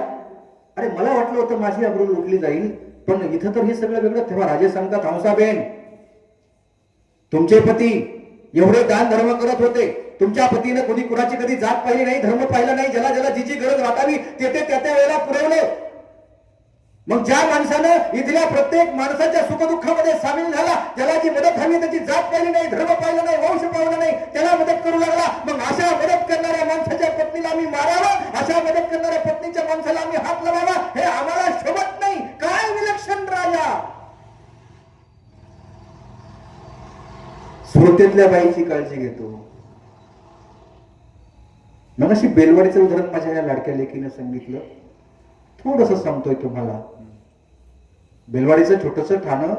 अरे मला वाटलं होतं माझी अब्रू लुटली जाईल, पण इथं तर हे सगळं वेगळं. तेव्हा राजे सांगतात, हंसाबेन, तुमचे पती एवढे दान धर्म करत होते, तुमच्या पतीने कोणी कुणाची कधी जात पाहिली नाही, धर्म पाहिला नाही, ज्याला ज्याला जी गरज वाटावी ते त्या वेळेला पुरवले. मग ज्या माणसानं इथल्या प्रत्येक माणसाच्या सुखदुःखामध्ये सामील झाला, ज्याला जी मदत हवी त्याची जात पाहिली नाही, धर्म पाहिलं नाही, वंश पाहिलं नाही, त्याला मदत करू लागला. मग अशा मदत करणाऱ्या माणसाच्या पत्नीला आम्ही मारावं, अशा मदत करणाऱ्या पत्नीच्या माणसाला आम्ही हात लावावा, हे आम्हाला शोभत नाही. काय विलक्षण राजा. श्रोतेतल्या बाईची काळजी घेतो. मग अशी बेलवाडीचं उदाहरण माझ्या या लाडक्या लेकीनं सांगितलं, थोडस सांगतोय तुम्हाला. बेलवाडीचं छोटस ठाणं,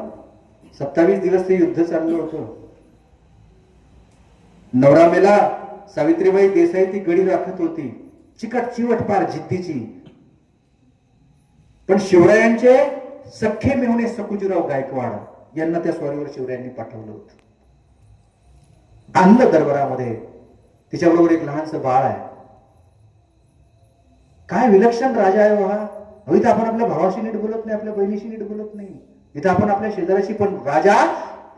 27 दिवस ते युद्ध चाललं होतं. नवरा मेला, सावित्रीबाई देसाई ती गडी राखत होती, चिकट चिवट पार जिद्दीची. पण शिवरायांचे सख्खे मेहुणे सकुजीराव गायकवाड यांना त्या स्वारीवर शिवरायांनी पाठवलं होतं. अंध दरबारामध्ये तिच्याबरोबर एक लहानसं बाळ आहे. काय विलक्षण राजा आहे हा. इथं आपण आपल्या भावाशी नीट बोलत नाही, आपल्या बहिणीशी नीट बोलत नाही, इथं आपण आपल्या शेजाऱ्याशी. पण राजा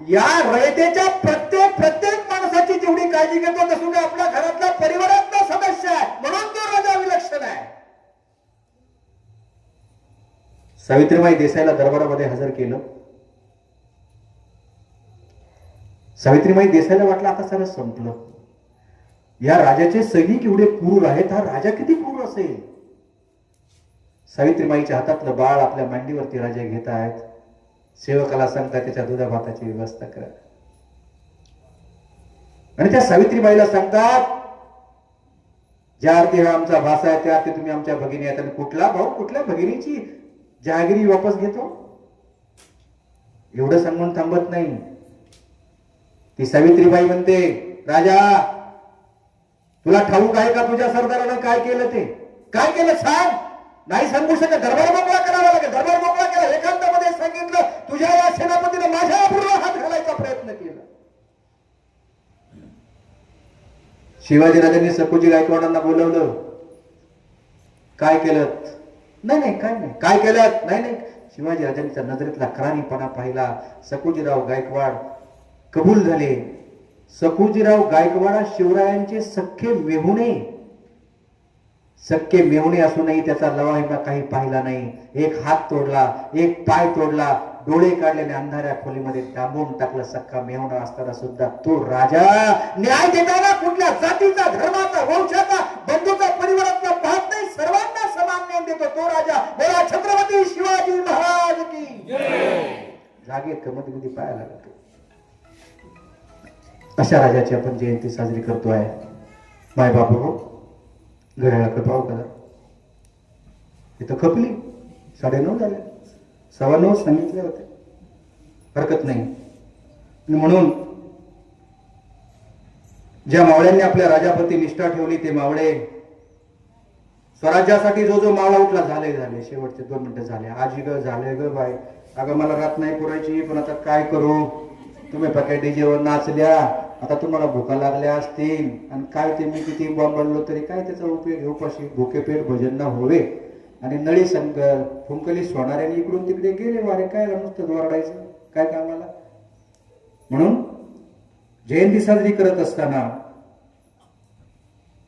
या रयतेच्या प्रत्येक माणसाची जेवढी काळजी घेतो तसं आपल्या घरातला परिवारातला सदस्य आहे, म्हणून तो राजा विलक्षण आहे. सावित्रीबाई देसाईला दरबारामध्ये हजर केलं. सावित्रीबाई देसाईला वाटलं आता सगळं संपलं. या राजाचे सैनिक एवढे क्रूर आहेत, हा राजा किती क्रूर असेल. सावित्रीबाईच्या हातातलं बाळ आपल्या मांडीवरती राजा घेत आहेत. सेवकाला सांगतात त्याच्या दुधा भाताची व्यवस्था करा. आणि त्या सावित्रीबाईला सांगतात, ज्या अर्थी हा आमचा भासा आहे त्या अर्थी तुम्ही आमच्या भगिनी आहेत. आणि कुठला भाऊ कुठल्या भगिनीची जहागिरी वापस घेतो, एवढं सांगून थांबत नाही. ती सावित्रीबाई म्हणते, राजा तुला ठाऊक आहे का तुझ्या सरदारानं काय केलं ते? काय केलं सांग. नाही सांगू शकत, दरबार मोकळा करावा लागेल. दरबार मोकळा केला. एकांतामध्ये सांगितलं, तुझ्या या सेनापतीने माझ्या अपूर्व हात घालायचा प्रयत्न केला. शिवाजी राजांनी सकुजी गायकवाडांना बोलवलं. काय केलं? नाही काय नाही. काय केलं? नाही. शिवाजी राजांच्या नजरेतला करारीपणा पाहिला. सकुजीराव गायकवाड कबूल झाले. सकुजीराव गायकवाड शिवरायांचे सख्खे मेहुणे असूनही त्याचा लवाहिमा काही पाहिला नाही. एक हात तोडला, एक पाय तोडला, डोळे काढलेले अंधाऱ्या खोलीमध्ये डांबून टाकलं. सख्खा मेहुणा असताना सुद्धा तो राजा न्याय देताना कुठल्या जातीचा, धर्माचा, वंशाचा, बंधूचा, परिवाराचा पाहत नाही, सर्वांना समान न्याय देतो तो राजा. बोला छत्रपती शिवाजी महाराज की जय. जागे कमतमध्ये पाहायला लागतो. अशा राजाची आपण जयंती साजरी करतोय. माय बापू हो, घड्याळाकडे पाहू करा. इथं खपली 9:30 झाले, 9:15 सांगितले होते. हरकत नाही. म्हणून ज्या मावळ्यांनी आपल्या राजाप्रती निष्ठा ठेवली ते मावळे स्वराज्यासाठी जो मावळा उठला, झाले शेवटचे 2 मिनिटं झाले. आजी ग झाले ग बाय, अगं मला रात नाही पुरायची, पण आता काय करू. तुम्ही पक्या डीजेवर नाचल्या, आता तुम्हाला भुका लागल्या असतील आणि काय ते मी किती बोंबलो तरी काय त्याचा उपयोग घेऊ पाशी भुके पेट भजन न होवे आणि नळी संग फुंकली सोनाऱ्याने इकडून तिकडे गेले वारे काय नुसतं जोरडायचं काय कामाला. म्हणून जयंती साजरी करत असताना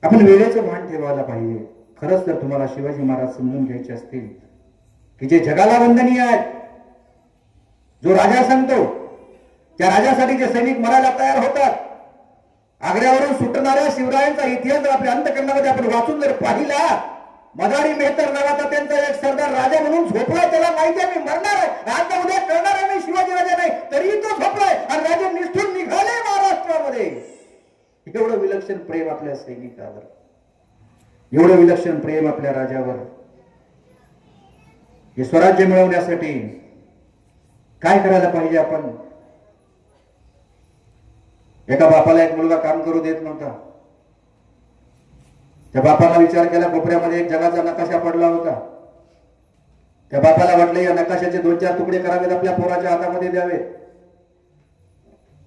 आपण वेळेचं भान ठेवायला पाहिजे. खरंच तर तुम्हाला शिवाजी महाराज समजून घ्यायचे असतील की जे जगाला वंदनीय आहेत, जो राजा सांगतो त्या राजासाठी जे सैनिक मरायला तयार होतात, आग्र्यावरून सुटणाऱ्या शिवरायांचा इतिहास जर आपल्या अंतःकरणामध्ये आपण वाचून जर पाहिला, मदारी मेहतर नावाचा त्यांचा एक सरदार राजा म्हणून झोपलाय, त्याला माहिती आहे मी मरणार आहे, आता उद्या करणार आहे मी शिवाजी राजा नाही, तरीही तो झोपलाय आणि राजे निष्ठून निघाले महाराष्ट्रामध्ये. एवढं विलक्षण प्रेम आपल्या सैनिकावर, एवढं विलक्षण प्रेम आपल्या राजावर. हे स्वराज्य मिळवण्यासाठी काय करायला पाहिजे आपण. एका बापाला एक मुलगा काम करू देत नव्हता. त्या बापाला विचार केला, कोपऱ्यामध्ये एक जगाचा नकाशा पडला होता. त्या बापाला वाटलं या नकाशाचे 2-4 तुकडे करावेत, आपल्या पोराच्या हातामध्ये द्यावेत.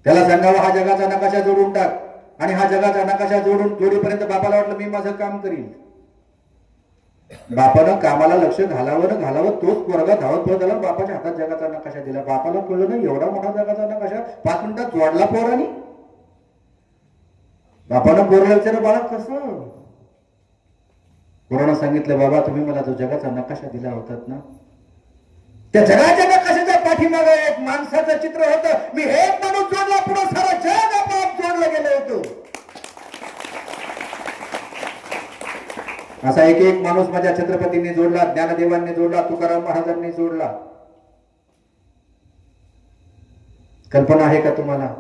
त्याला सांगावं हा जगाचा नकाशा जोडून टाक, आणि हा जगाचा नकाशा जोडीपर्यंत बापाला वाटलं मी माझं काम करीन. बापानं कामाला लक्ष घालावं तोच पोरगा धावत पळत आला, बापाच्या हातात जगाचा नकाशा दिला. बापाला कळलं नाही एवढा मोठा जगाचा नकाशा 5 मिनिटात जोडला पोरानी. बापानं पोराला विचारलं बाळा कसं. पोरानं सांगितलं बाबा तुम्ही मला जो जगाचा नकाशा दिला होतात ना, त्या जगाच्या नकाशाच्या पाठीमागे एक माणसाचं चित्र होतं. मी एक माणूस जोडला, पुढे सारा जग आपोआप जोडलं गेलं होतं. असा एक माणूस माझ्या छत्रपतींनी जोडला, ज्ञानदेवांनी जोडला, तुकाराम महाराजांनी जोडला. कल्पना आहे का तुम्हाला?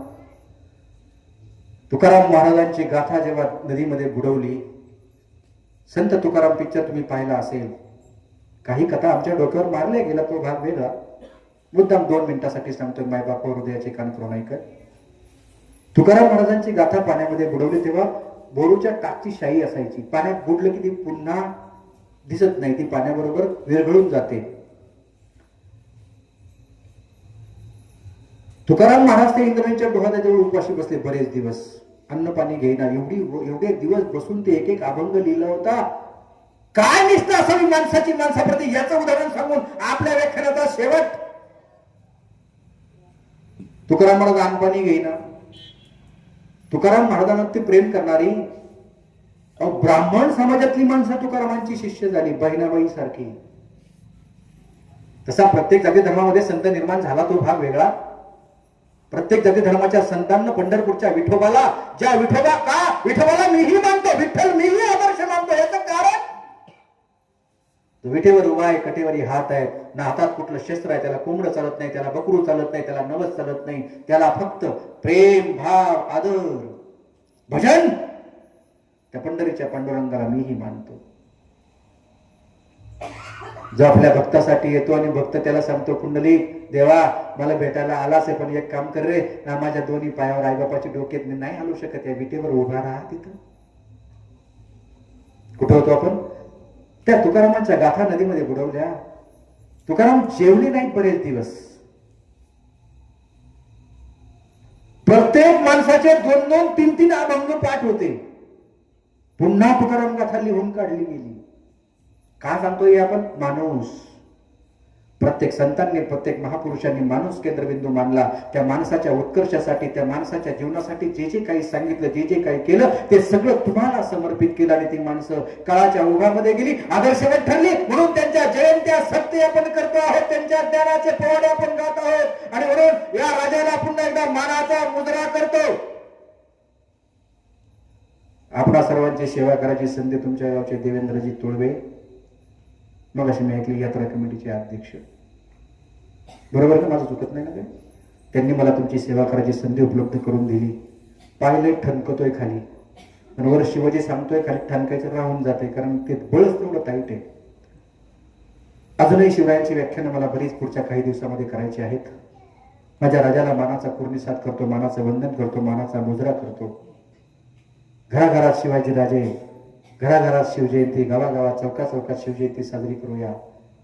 तुकाराम महाराजांची गाथा जेव्हा नदीमध्ये बुडवली, संत तुकाराम पिक्चर तुम्ही पाहिला असेल. काही कथा आमच्या डोक्यावर मारल्या गेला, तो भाग वेगळा. मुद्दाम 2 मिनिटासाठी सांगतोय, मायबापा हृदयाचे कान करून ऐकत. तुकाराम महाराजांची गाथा पाण्यामध्ये बुडवली तेव्हा बोरूच्या टाकची शाई असायची. पाण्यात बुडलं की ती पुन्हा दिसत नाही, ती पाण्याबरोबर विरघळून जाते. तुकाराम महाराज ते इंद्रायणीच्या डोहाजवळ उपाशी बसले बरेच दिवस, अन्न पाणी घेईना. एवढे दिवस बसून ते एक अभंग लिहिला होता. काय निष्ठा असावी माणसाची माणसाप्रती, याचं उदाहरण सांगून आपल्या व्याख्यानाचा शेवट. तुकाराम महाराज अन्न पाणी घेईना. तुकाराम महाराजांवरती प्रेम करणारी ब्राह्मण समाजातली माणसं तुकारामांची शिष्य झाली, बहिणाबाई सारखी. तसा प्रत्येक जाती धर्मामध्ये संत निर्माण झाला, तो भाग वेगळा. प्रत्येक जाती धर्माच्या संतांना पंढरपूरच्या विठोबाला, ज्या विठोबाला मीही मानतो, विठ्ठल मीही आदर्श मानतो. याचं कारण विठेवर उभा आहे, कटेवरी हात आहे, ना हातात कुठलं शस्त्र आहे, त्याला कोंबडं चालत नाही, त्याला बकरू चालत नाही, त्याला नवस चालत नाही, त्याला फक्त प्रेम, भाव, आदर, भजन. त्या पंढरीच्या पांडुरंगाला मीही मानतो. जो आपल्या भक्तासाठी येतो आणि भक्त त्याला सांगतो, कुंडलिक देवा मला भेटायला आलाच आहे, पण एक काम कर रे, ना माझ्या दोन्ही पायावर आईबापाची डोक्यात मी नाही हलू शकत, या विटेवर उभा राहा. तिथं कुठं होतो आपण? त्या तुकारामांच्या गाथा नदीमध्ये बुडवल्या. तुकाराम जेवले नाहीत बरेच दिवस. प्रत्येक माणसाचे 2-2, 3-3 अभंग पाठ होते. पुन्हा तुकाराम गाथा लिहून काढली गेली. का सांगतोय आपण? माणूस. प्रत्येक संतांनी, प्रत्येक महापुरुषांनी माणूस केंद्रबिंदू मानला. त्या माणसाच्या उत्कर्षासाठी, त्या माणसाच्या जीवनासाठी जे जे काही सांगितलं, जे जे काही केलं, ते सगळं तुम्हाला समर्पित केलं. आणि ती माणसं काळाच्या ओघामध्ये गेली, आदर्शवत ठरली. म्हणून त्यांच्या जयंत्या सत्य आपण करतो आहोत, त्यांच्या ज्ञानाचे पोवाडे आपण गात आहोत. आणि म्हणून या राजाला पुन्हा एकदा मानाचा मुद्रा करतो. आपणा सर्वांची सेवा करायची संधी तुमच्या गावचे देवेंद्रजी तुळवे, मग अशी मी ऐकली, यात्रा कमिटीचे अध्यक्ष. बरोबर का? माझं चुकत नाही ना काय? त्यांनी मला तुमची सेवा करायची संधी उपलब्ध करून दिली. पाहिले ठणकतोय खाली, आणि वर शिवाजी सांगतोय खाली ठणकायचं राहून जाते, कारण ते बळच तेवढं टाईट आहे. अजूनही शिवरायांची व्याख्यानं मला बरीच पुढच्या काही दिवसामध्ये करायची आहेत. माझ्या राजाला मानाचा कुर्निसाद करतो, मानाचं वंदन करतो, मानाचा मुजरा करतो. घराघरात शिवाजी राजे, घराघरात शिवजयंती, गावागावात चौकात शिवजयंती साजरी करूया.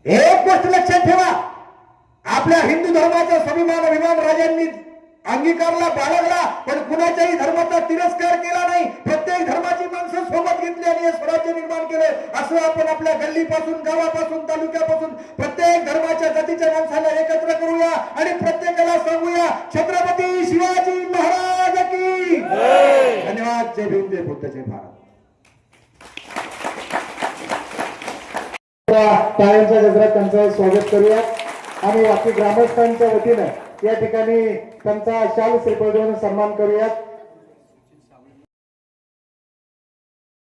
एक गोष्ट लक्षात ठेवा, आपल्या हिंदू धर्माचा स्वाभिमान अभिमान राजांनी अंगीकारला बाळगला, पण कुणाच्याही धर्माचा तिरस्कार केला नाही. प्रत्येक धर्माची माणसं सोबत घेतली आणि हे स्वराज्य निर्माण केलं. असं आपण आपल्या गल्लीपासून, गावापासून, तालुक्यापासून प्रत्येक धर्माच्या जातीच्या माणसाला एकत्र करूया आणि प्रत्येकाला सांगूया छत्रपती शिवाजी महाराज की धन्यवाद. जय भीम, जय बुद्ध, जय भारत. टाळ्यांच्या गजरात त्यांचं स्वागत करूया आणि बाकी ग्रामस्थांच्या वतीनं या ठिकाणी त्यांचा शाल श्रीफळ देऊन सन्मान करूयात.